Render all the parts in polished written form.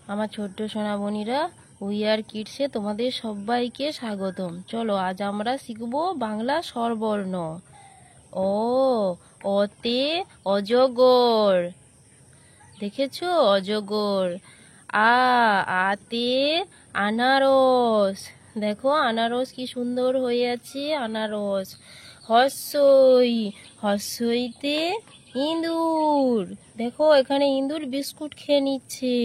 আমার ছোট্ট সোনামণিরা, উই আর কিডসে তোমাদের সবাইকে স্বাগতম। চলো আজ আমরা শিখব বাংলা স্বরবর্ণ। অ, অতে অজগর, দেখেছো অজগর। আ, আতে আনারস, দেখো আনারস কি সুন্দর হয়ে আছে, আনারস। হর্ষই, হর্ষইতে ইঁদুর, দেখো এখানে ইঁদুর বিস্কুট খেয়ে নিচ্ছে।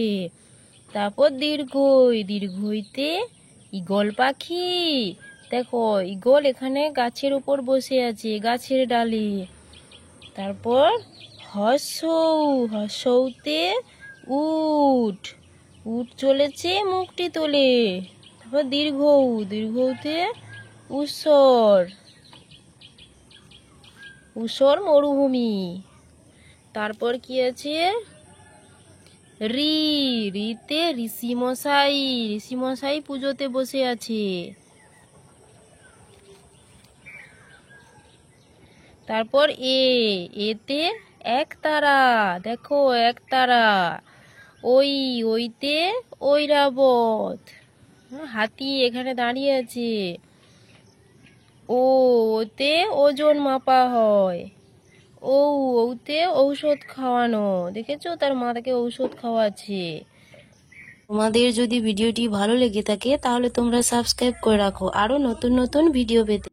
তারপর দীর্ঘই, দীর্ঘইতে ঈগল পাখি, দেখো ঈগল এখানে গাছের উপর বসে আছে, গাছের ডালে। তারপর হর্ষৌ, হর্ষৌতে উট, উট চলেছে মুখটি তোলে। তারপর দীর্ঘৌ, দীর্ঘৌতে ঊষর, ঊষর মরুভূমি। তারপর কি আছে রি, রিতে ঋষিমশাই, ঋষিমশাই পুজোতে বসে আছে। তারপর এ, এতে একতারা, দেখো একতারা। ওই, ওইতে ঐরাবত, হাতি এখানে দাঁড়িয়ে আছে। ও, ওতে ওজন মাপা হয়। ও, ওতে ঔষধ খাওয়ানো, দেখেছো তার মাকে ঔষধ খাওয়াচ্ছে। তোমাদের যদি ভিডিওটি ভালো লেগে থাকে তাহলে তোমরা সাবস্ক্রাইব করে রাখো আরো নতুন নতুন ভিডিও পেতে।